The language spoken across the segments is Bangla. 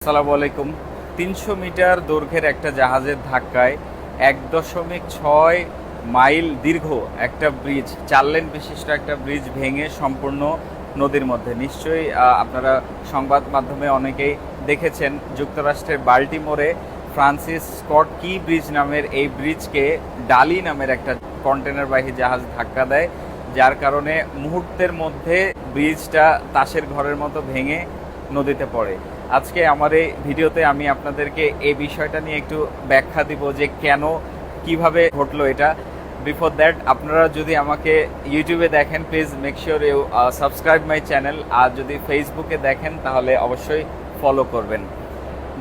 আসসালামু আলাইকুম। ৩০০ মিটার দৈর্ঘ্যের একটা জাহাজের ধাক্কায় ১.৬ মাইল দীর্ঘ একটা ব্রিজ, ৪ লেন বিশিষ্ট একটা ব্রিজ ভেঙে সম্পূর্ণ নদীর মধ্যে। নিশ্চয়ই আপনারা সংবাদ মাধ্যমে অনেকেই দেখেছেন, যুক্তরাষ্ট্রের বাল্টিমোরে ফ্রান্সিস স্কট কি ব্রিজ নামের এই ব্রিজকে ডালি নামের একটা কন্টেনারবাহী জাহাজ ধাক্কা দেয়, যার কারণে মুহূর্তের মধ্যে ব্রিজটা তাসের ঘরের মতো ভেঙে নদীতে পড়ে। আজকে আমার এই ভিডিওতে আমি আপনাদেরকে এই বিষয়টা নিয়ে একটু ব্যাখ্যা দিব যে কেন, কিভাবে ঘটলো এটা। বিফোর দ্যাট, আপনারা যদি আমাকে ইউটিউবে দেখেন, please make sure you subscribe my channel. আর যদি ফেসবুকে দেখেন তাহলে অবশ্যই ফলো করবেন।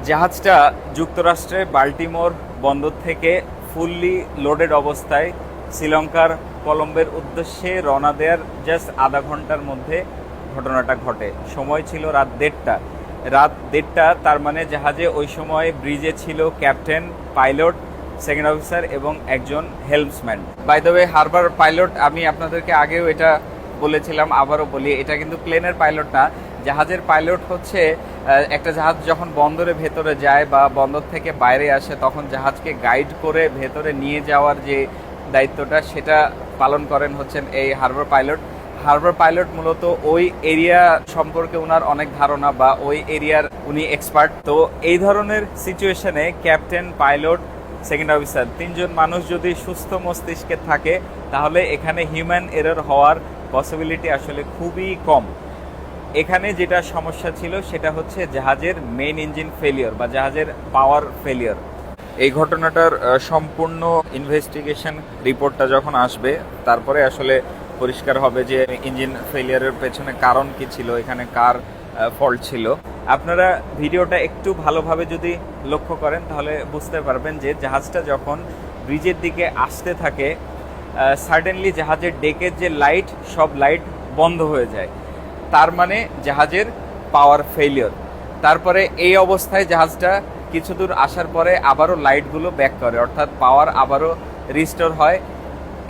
জাহাজটা যুক্তরাষ্ট্রের বাল্টিমোর বন্দর থেকে ফুললি লোডেড অবস্থায় শ্রীলঙ্কার কলম্বোর উদ্দেশ্যে রওনা দেওয়ার জাস্ট আধা ঘন্টার মধ্যে ঘটনাটা ঘটে। সময় ছিল রাত ১:৩০। তার মানে জাহাজে ওই সময় ব্রিজে ছিল ক্যাপ্টেন, পাইলট, সেকেন্ড অফিসার এবং একজন helmsman. By the way, harbour pilot, আমি আপনাদেরকে আগেও এটা বলেছিলাম, আবারও বলি, এটা কিন্তু প্লেনের পাইলট না। জাহাজের পাইলট হচ্ছে একটা জাহাজ যখন বন্দরের ভেতরে যায় বা বন্দর থেকে বাইরে আসে, তখন জাহাজকে গাইড করে ভেতরে নিয়ে যাওয়ার যে দায়িত্বটা, সেটা পালন করেন হচ্ছেন এই হারবার পাইলট। হারবার পাইলট মূলত ওই এরিয়া সম্পর্কে ওনার অনেক ধারণা, বা ওই এরিয়ার উনি এক্সপার্ট। তো এই ধরনের সিচুয়েশনে ক্যাপ্টেন, পাইলট, সেকেন্ড অফিসার, তিনজন মানুষ যদি সুস্থ মস্তিষ্কে থাকে, তাহলে এখানে হিউম্যান এরর হওয়ার পসিবিলিটি আসলে খুবই কম। এখানে যেটা সমস্যা ছিল সেটা হচ্ছে জাহাজের মেইন ইঞ্জিন ফেলিওর বা জাহাজের পাওয়ার ফেলিওর। এই ঘটনাটার সম্পূর্ণ ইনভেস্টিগেশন রিপোর্টটা যখন আসবে, তারপরে আসলে পরিষ্কার হবে যে ইঞ্জিন ফেলিয়ারের পেছনে কারণ কি ছিল, এখানে কার ফল্ট ছিল। আপনারা ভিডিওটা একটু ভালোভাবে যদি লক্ষ্য করেন তাহলে বুঝতে পারবেন যে জাহাজটা যখন ব্রিজের দিকে আসতে থাকে, সাডেনলি জাহাজের ডেকের যে লাইট, সব লাইট বন্ধ হয়ে যায়। তার মানে জাহাজের পাওয়ার ফেলিওর। তারপরে এই অবস্থায় জাহাজটা কিছু দূর আসার পরে আবারও লাইটগুলো ব্যাক করে, অর্থাৎ পাওয়ার আবারও রিস্টোর হয়,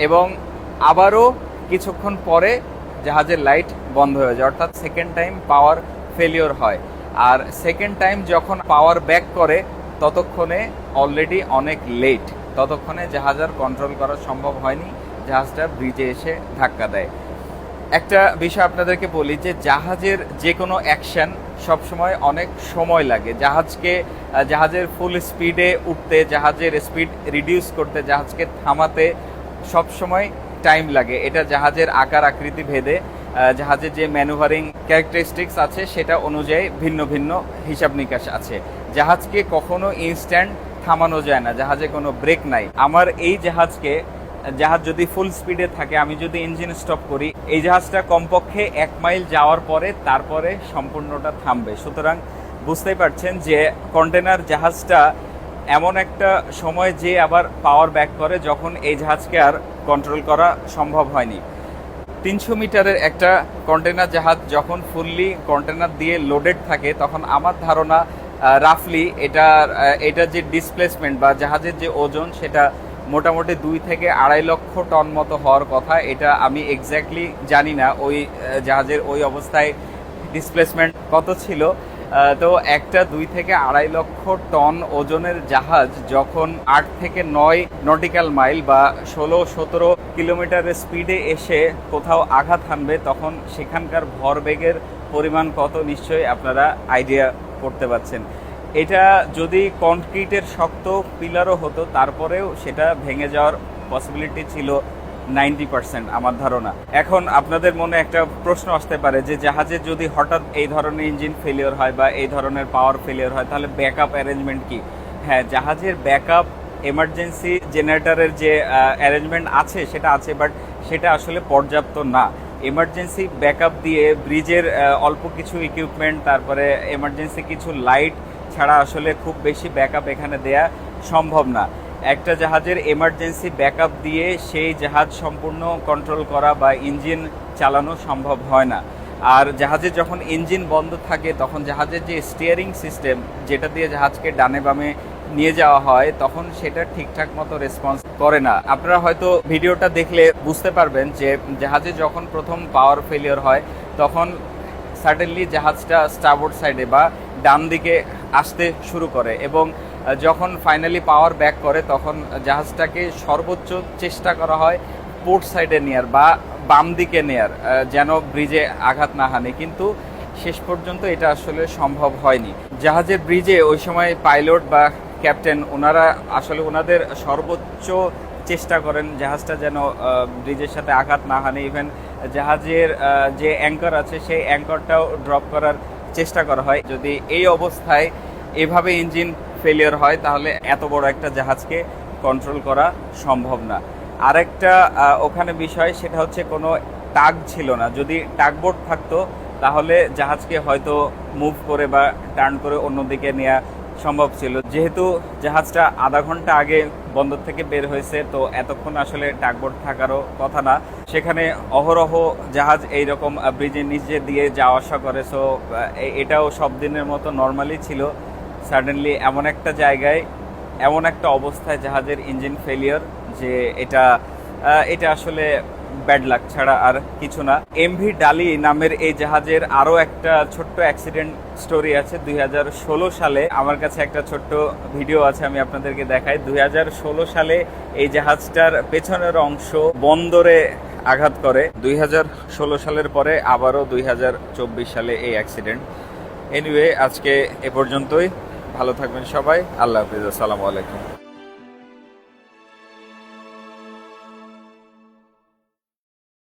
এবং আবারও কিছুক্ষণ পরে জাহাজের লাইট বন্ধ হয়ে যায়, অর্থাৎ সেকেন্ড টাইম পাওয়ার ফেলিওর হয়। আর সেকেন্ড টাইম যখন পাওয়ার ব্যাক করে, ততক্ষণে অলরেডি অনেক লেট, ততক্ষণে জাহাজ আর কন্ট্রোল করা সম্ভব হয়নি, জাহাজটা ব্রিজে এসে ধাক্কা দেয়। একটা বিষয় আপনাদেরকে বলি যে জাহাজের যে কোনো অ্যাকশন সবসময় অনেক সময় লাগে। জাহাজের ফুল স্পিডে উঠতে, জাহাজের স্পিড রিডিউস করতে, জাহাজকে থামাতে সবসময় টাইম লাগে। এটা জাহাজের আকার আকৃতি ভেদে, জাহাজের যে ম্যানুভারিং ক্যারেক্টারিস্টিক্স আছে সেটা অনুযায়ী ভিন্ন ভিন্ন হিসাব নিকাশ আছে। জাহাজকে কখনো ইনস্ট্যান্ট থামানো যায় না, জাহাজে কোনো ব্রেক নাই। আমার এই জাহাজ যদি ফুল স্পিডে থাকে, আমি যদি ইঞ্জিন স্টপ করি, এই জাহাজটা কমপক্ষে ১ মাইল যাওয়ার পরে তারপরে সম্পূর্ণটা থামবে। সুতরাং বুঝতেই পারছেন যে কন্টেনার জাহাজটা এমন একটা সময় যে আবার পাওয়ার ব্যাক করে, যখন এই জাহাজকে আর কন্ট্রোল করা সম্ভব হয়নি। ৩০০ মিটারের একটা কন্টেনার জাহাজ যখন ফুললি কন্টেনার দিয়ে লোডেড থাকে, তখন আমার ধারণা রাফলি এটা যে ডিসপ্লেসমেন্ট বা জাহাজের যে ওজন, সেটা মোটামুটি ২ থেকে ২.৫ লক্ষ টন মতো হওয়ার কথা। এটা আমি এক্স্যাক্টলি জানি না ওই জাহাজের ওই অবস্থায় ডিসপ্লেসমেন্ট কত ছিল। তো একটা ২ থেকে ২.৫ লক্ষ টন ওজনের জাহাজ যখন ৮ থেকে ৯ নটিক্যাল মাইল বা ১৬-১৭ কিলোমিটারের স্পিডে এসে কোথাও আঘাত হানবে, তখন সেখানকার ভরবেগের পরিমাণ কত নিশ্চয়ই আপনারা আইডিয়া করতে পারছেন। এটা যদি কনক্রিটের শক্ত পিলারও হতো, তারপরেও সেটা ভেঙে যাওয়ার পসিবিলিটি ছিল 90% আমার ধারণা। এখন আপনাদের মনে একটা প্রশ্ন আসতে পারে যে জাহাজে যদি হঠাৎ এই ধরনের ইঞ্জিন ফেলিওর হয় বা এই ধরনের পাওয়ার ফেলিওর হয়, তাহলে ব্যাকআপ অ্যারেঞ্জমেন্ট কি? হ্যাঁ, জাহাজের ব্যাকআপ এমার্জেন্সি জেনারেটরের যে অ্যারেঞ্জমেন্ট আছে সেটা আছে, বাট সেটা আসলে পর্যাপ্ত না। এমার্জেন্সি ব্যাকআপ দিয়ে ব্রিজের অল্প কিছু ইকুইপমেন্ট, তারপরে এমার্জেন্সি কিছু লাইট ছাড়া আসলে খুব বেশি ব্যাকআপ এখানে দেয়া সম্ভব না। একটা জাহাজের এমার্জেন্সি ব্যাকআপ দিয়ে সেই জাহাজ সম্পূর্ণ কন্ট্রোল করা বা ইঞ্জিন চালানো সম্ভব হয় না। আর জাহাজে যখন ইঞ্জিন বন্ধ থাকে, তখন জাহাজের যে স্টিয়ারিং সিস্টেম, যেটা দিয়ে জাহাজকে ডানে বামে নিয়ে যাওয়া হয়, তখন সেটা ঠিকঠাক মতো রেসপন্স করে না। আপনারা হয়তো ভিডিওটা দেখলে বুঝতে পারবেন যে জাহাজে যখন প্রথম পাওয়ার ফেলিওর হয়, তখন সাডেনলি জাহাজটা স্টারবোর্ড সাইডে বা ডান দিকে আসতে শুরু করে এবং যখন ফাইনালি পাওয়ার ব্যাক করে তখন জাহাজটাকে সর্বোচ্চ চেষ্টা করা হয় পোর্ট সাইডে নেয়ার বা বাম দিকে নেয়ার, যেন ব্রিজে আঘাত না হানে, কিন্তু শেষ পর্যন্ত এটা আসলে সম্ভব হয়নি। জাহাজের ব্রিজে ওই সময় পাইলট বা ক্যাপ্টেন ওনারা আসলে ওনাদের সর্বোচ্চ চেষ্টা করেন জাহাজটা যেন ব্রিজের সাথে আঘাত না হানে। ইভেন জাহাজের যে অ্যাঙ্কর আছে সেই অ্যাঙ্করটাও ড্রপ করার চেষ্টা করা হয়। যদি এই অবস্থায় এভাবে ইঞ্জিন ফেলিয়ার হয় তাহলে এত বড় একটা জাহাজকে কন্ট্রোল করা সম্ভব না। আরেকটা ওখানে বিষয় সেটা হচ্ছে কোনো টাগ ছিল না। যদি টাগবোট থাকতো তাহলে জাহাজকে হয়তো মুভ করে বা টার্ন করে অন্যদিকে নেওয়া সম্ভব ছিল। যেহেতু জাহাজটা আধা ঘন্টা আগে বন্দর থেকে বের হয়েছে, তো এতক্ষণ আসলে টাগবোট থাকারও কথা না। সেখানে অহরহ জাহাজ এইরকম ব্রিজের নিচে দিয়ে যাওয়া আসা করে, সো এটাও সব দিনের মতো নর্মালি ছিল। সাডেনলি এমন একটা জায়গায় এমন একটা অবস্থায় জাহাজের ইঞ্জিন ফেলিয়ার যে এটা আসলে ব্যাড লাক ছাড়া আর কিছু না। এমভি ডালি নামের এই জাহাজের আরও একটা ছোট্ট অ্যাক্সিডেন্ট স্টোরি আছে। 2016 সালে আমার কাছে একটা ছোট্ট ভিডিও আছে, আমি আপনাদেরকে দেখাই। 2016 সালে এই জাহাজটার পেছনের অংশ বন্দরে আঘাত করে। 2016 সালের পরে আবারও 2024 সালে এই অ্যাক্সিডেন্ট। এনিওয়ে, আজকে এ পর্যন্তই। ভালো থাকবেন সবাই। আল্লাহ হাফিজ। আসসালামু আলাইকুম।